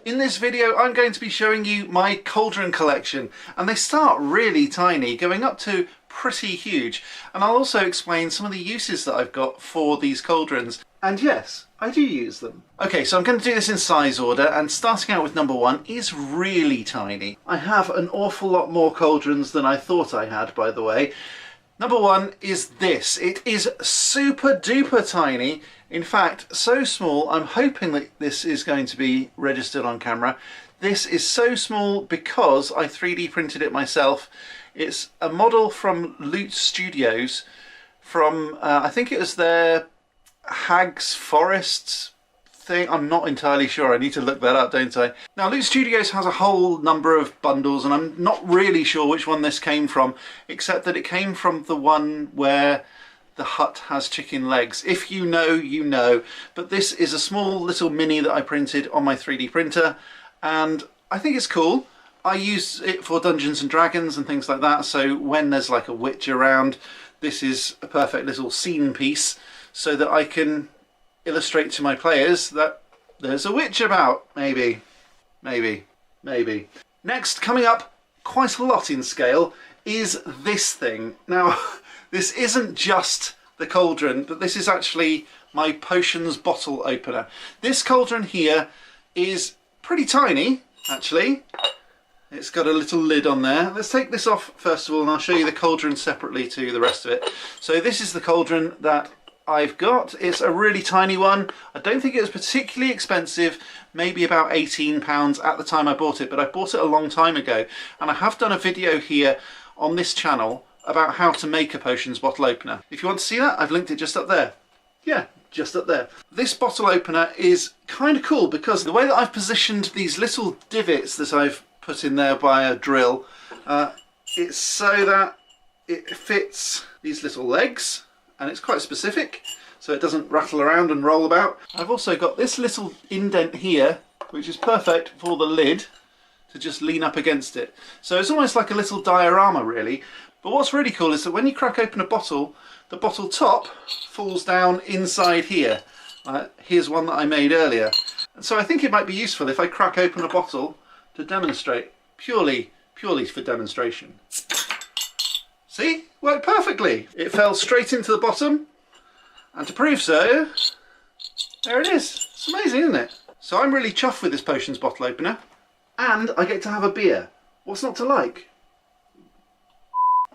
In this video I'm going to be showing you my cauldron collection, and they start really tiny going up to pretty huge, and I'll also explain some of the uses that I've got for these cauldrons, and yes, I do use them. Okay, so I'm going to do this in size order, and starting out with number 1 is really tiny. I have an awful lot more cauldrons than I thought I had, by the way. Number 1 is this. It is super duper tiny. In fact, so small, I'm hoping that this is going to be registered on camera. This is so small because I 3D printed it myself. It's a model from Loot Studios from, I think it was their Hag's Forest thing. I'm not entirely sure. I need to look that up, don't I? Now, Loot Studios has a whole number of bundles, and I'm not really sure which one this came from, except that it came from the one where the hut has chicken legs. If you know, you know. But this is a small little mini that I printed on my 3D printer, and I think it's cool. I use it for Dungeons and Dragons and things like that, so when there's like a witch around, this is a perfect little scene piece so that I can illustrate to my players that there's a witch about. Maybe. Next, coming up quite a lot in scale, is this thing. Now, this isn't just the cauldron, but this is actually my potions bottle opener. This cauldron here is pretty tiny, actually. It's got a little lid on there. Let's take this off first of all, and I'll show you the cauldron separately to the rest of it. So this is the cauldron that I've got. It's a really tiny one. I don't think it was particularly expensive, maybe about £18 at the time I bought it, but I bought it a long time ago, and I have done a video here on this channel about how to make a potions bottle opener. If you want to see that, I've linked it just up there. Yeah, just up there. This bottle opener is kind of cool because the way that I've positioned these little divots that I've put in there by a drill, it's so that it fits these little legs, and it's quite specific so it doesn't rattle around and roll about. I've also got this little indent here which is perfect for the lid to just lean up against it. So it's almost like a little diorama really. But what's really cool is that when you crack open a bottle, the bottle top falls down inside here. Here's one that I made earlier. And so I think it might be useful if I crack open a bottle to demonstrate, purely for demonstration. See? Worked perfectly. It fell straight into the bottom, and to prove so, there it is. It's amazing, isn't it? So I'm really chuffed with this potions bottle opener, and I get to have a beer. What's not to like?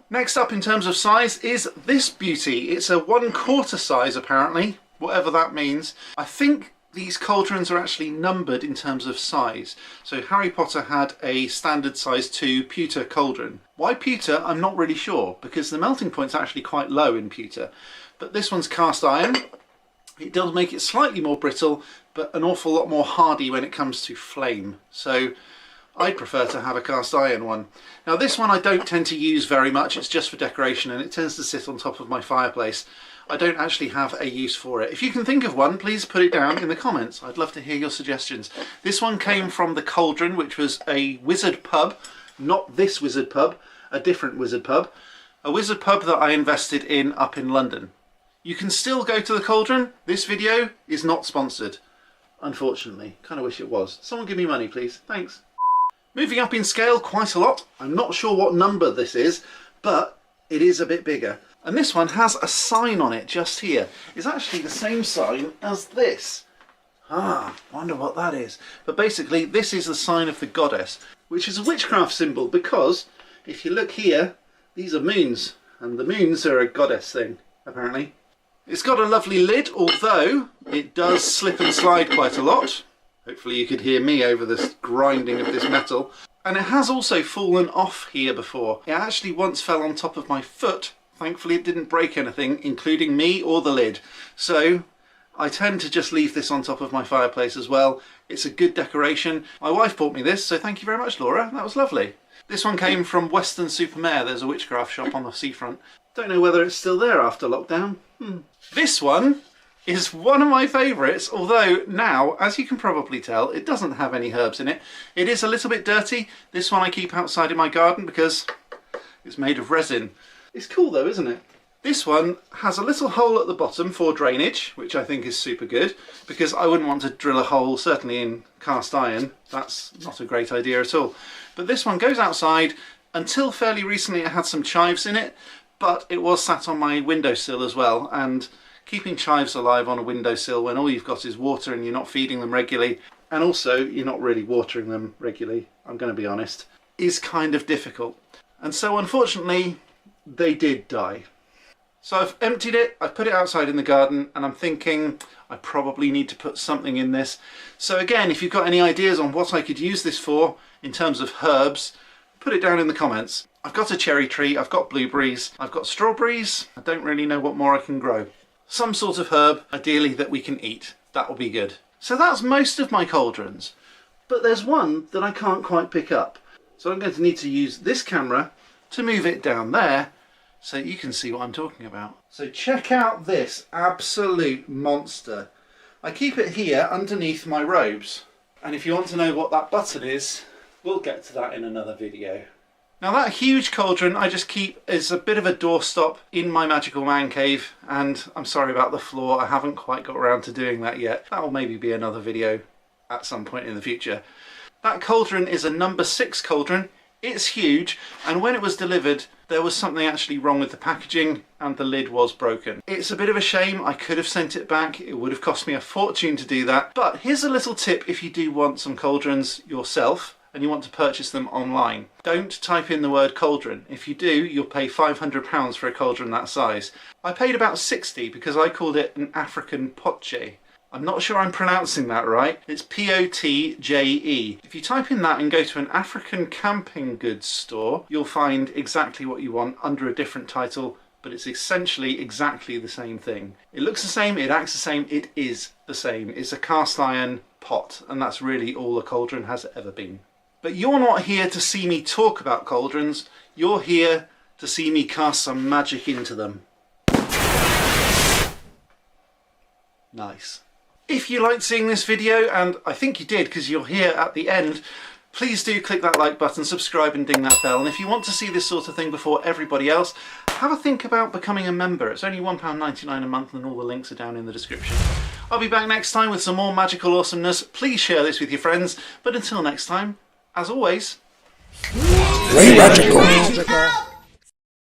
Next up in terms of size is this beauty. It's a 1/4 size apparently, whatever that means. I think these cauldrons are actually numbered in terms of size. So Harry Potter had a standard size 2 pewter cauldron. Why pewter? I'm not really sure, because the melting point's actually quite low in pewter. But this one's cast iron. It does make it slightly more brittle, but an awful lot more hardy when it comes to flame. So I'd prefer to have a cast iron one. Now this one I don't tend to use very much, it's just for decoration, and it tends to sit on top of my fireplace. I don't actually have a use for it. If you can think of one, please put it down in the comments. I'd love to hear your suggestions. This one came from the Cauldron, which was a wizard pub. Not this wizard pub, a different wizard pub. A wizard pub that I invested in up in London. You can still go to the Cauldron. This video is not sponsored, unfortunately. Kind of wish it was. Someone give me money, please. Thanks. Moving up in scale quite a lot. I'm not sure what number this is, but it is a bit bigger. And this one has a sign on it just here. It's actually the same sign as this. Wonder what that is. But basically this is the sign of the goddess, which is a witchcraft symbol because if you look here, these are moons, and the moons are a goddess thing, apparently. It's got a lovely lid, although it does slip and slide quite a lot. Hopefully you could hear me over this grinding of this metal. And it has also fallen off here before. It actually once fell on top of my foot. Thankfully it didn't break anything, including me or the lid. So I tend to just leave this on top of my fireplace as well. It's a good decoration. My wife bought me this, so thank you very much, Laura. That was lovely. This one came from Weston-super-Mare. There's a witchcraft shop on the seafront. Don't know whether it's still there after lockdown. This one is one of my favourites, although now, as you can probably tell, it doesn't have any herbs in it. It is a little bit dirty. This one I keep outside in my garden because it's made of resin. It's cool though, isn't it? This one has a little hole at the bottom for drainage, which I think is super good, because I wouldn't want to drill a hole, certainly in cast iron. That's not a great idea at all. But this one goes outside. Until fairly recently it had some chives in it, but it was sat on my windowsill as well, and keeping chives alive on a windowsill when all you've got is water and you're not feeding them regularly, and also you're not really watering them regularly, I'm going to be honest, is kind of difficult. And so unfortunately they did die. So I've emptied it, I've put it outside in the garden, and I'm thinking I probably need to put something in this. So again, if you've got any ideas on what I could use this for in terms of herbs, put it down in the comments. I've got a cherry tree, I've got blueberries, I've got strawberries, I don't really know what more I can grow. Some sort of herb, ideally, that we can eat. That will be good. So that's most of my cauldrons, but there's one that I can't quite pick up. So I'm going to need to use this camera to move it down there, so you can see what I'm talking about. So check out this absolute monster. I keep it here underneath my robes. And if you want to know what that button is, we'll get to that in another video. Now that huge cauldron I just keep as a bit of a doorstop in my magical man cave, and I'm sorry about the floor, I haven't quite got around to doing that yet. That will maybe be another video at some point in the future. That cauldron is a number 6 cauldron. It's huge, and when it was delivered there was something actually wrong with the packaging and the lid was broken. It's a bit of a shame. I could have sent it back. It would have cost me a fortune to do that. But here's a little tip if you do want some cauldrons yourself and you want to purchase them online. Don't type in the word cauldron. If you do, you'll pay £500 for a cauldron that size. I paid about 60 because I called it an African potje. I'm not sure I'm pronouncing that right. It's P-O-T-J-E. If you type in that and go to an African camping goods store, you'll find exactly what you want under a different title, but it's essentially exactly the same thing. It looks the same, it acts the same, it is the same. It's a cast iron pot, and that's really all a cauldron has ever been. But you're not here to see me talk about cauldrons, you're here to see me cast some magic into them. Nice. If you liked seeing this video, and I think you did because you're here at the end, please do click that like button, subscribe and ding that bell. And if you want to see this sort of thing before everybody else, have a think about becoming a member. It's only £1.99 a month and all the links are down in the description. I'll be back next time with some more magical awesomeness. Please share this with your friends. But until next time, as always, stay magical.